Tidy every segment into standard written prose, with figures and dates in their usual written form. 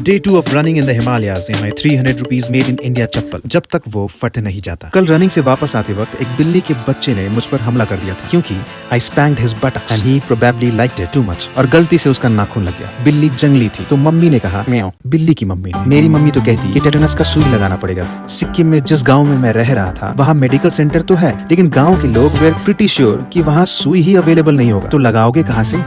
Day 2 of running in the Himalayas in my 300 rupees made in India चप्पल जब तक वो फट नहीं जाता। कल रनिंग से वापस आते वक्त एक बिल्ली के बच्चे ने मुझ पर हमला कर दिया था क्योंकि I spanked his buttocks and he probably liked it too much और गलती से उसका नाखून लग गया। बिल्ली जंगली थी तो मम्मी ने कहा म्याऊ। बिल्ली की मम्मी ने। मेरी मम्मी तो कहती कि टेटनस का सुई लगाना पड़ेगा। सिक्किम में जिस गाँव में मैं रह रहा था वहाँ मेडिकल सेंटर तो है लेकिन गाँव के लोग वेर प्रिटी श्योर कि वहाँ सुई ही अवेलेबल नहीं होगा। तो लगाओगे कहाँ से?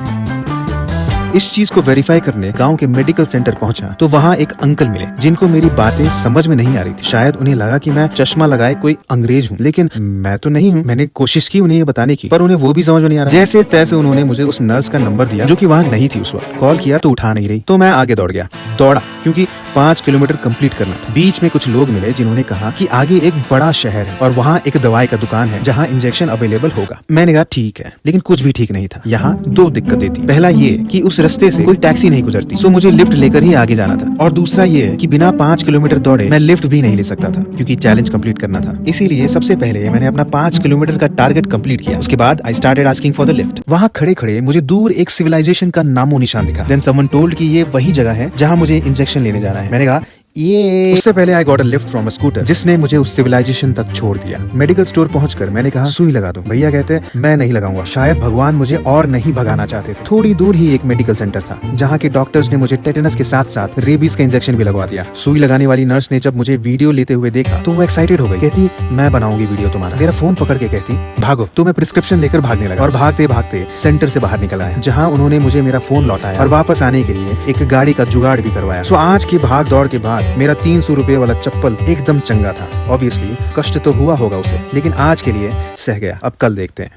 इस चीज को वेरीफाई करने गांव के मेडिकल सेंटर पहुंचा तो वहां एक अंकल मिले जिनको मेरी बातें समझ में नहीं आ रही थी। शायद उन्हें लगा कि मैं चश्मा लगाए कोई अंग्रेज हूं लेकिन मैं तो नहीं हूं। मैंने कोशिश की उन्हें ये बताने की पर उन्हें वो भी समझ में नहीं आ रहा। जैसे तैसे उन्होंने मुझे उस नर्स का नंबर दिया जो कि वहां नहीं थी उस वक्त। कॉल किया तो उठा नहीं रही तो मैं आगे दौड़ा क्योंकि 5 किलोमीटर कंप्लीट करना था। बीच में कुछ लोग मिले जिन्होंने कहा कि आगे एक बड़ा शहर है और वहाँ एक दवाई का दुकान है जहाँ इंजेक्शन अवेलेबल होगा। मैंने कहा ठीक है लेकिन कुछ भी ठीक नहीं था। यहाँ 2 दिक्कतें थी। पहला ये कि उस रास्ते से कोई टैक्सी नहीं गुजरती सो मुझे लिफ्ट लेकर ही आगे जाना था और दूसरा ये कि बिना 5 किलोमीटर दौड़े मैं लिफ्ट भी नहीं ले सकता था क्योंकि चैलेंज कंप्लीट करना था। इसीलिए सबसे पहले मैंने अपना 5 किलोमीटर का टारगेट कंप्लीट किया। उसके बाद I started asking for the lift. वहाँ खड़े खड़े मुझे दूर एक सिविलाइजेशन का नामो निशान दिखा। देन समवन टोल्ड कि ये वही जगह है जहाँ मुझे इंजेक्शन लेने जाना है। मैंने कहा ये उससे पहले I got a lift from a scooter जिसने मुझे उस सिविलाइजेशन तक छोड़ दिया। मेडिकल स्टोर पहुंचकर मैंने कहा सुई लगा दो। भैया कहते मैं नहीं लगाऊंगा। शायद भगवान मुझे और नहीं भगाना चाहते थे। थोड़ी दूर ही एक मेडिकल सेंटर था जहाँ के डॉक्टर्स ने मुझे टेटनस के साथ साथ रेबीज का इंजेक्शन भी लगवा दिया। सुई लगाने वाली नर्स ने जब मुझे वीडियो लेते हुए देखा तो वो एक्साइटेड हो गई। कहती मैं बनाऊंगी वीडियो तुम्हारा। मेरा फोन पकड़ के कहती भागो। तो मैं प्रिस्क्रिप्शन लेकर भागने लगा और भागते भागते सेंटर से बाहर निकल आया जहाँ उन्होंने मुझे मेरा फोन लौटाया और वापस आने के लिए एक गाड़ी का जुगाड़ भी करवाया। सो आज की भाग दौड़ के बाद मेरा 300 रुपए वाला चप्पल एकदम चंगा था। ऑब्वियसली कष्ट तो हुआ होगा उसे लेकिन आज के लिए सह गया। अब कल देखते हैं।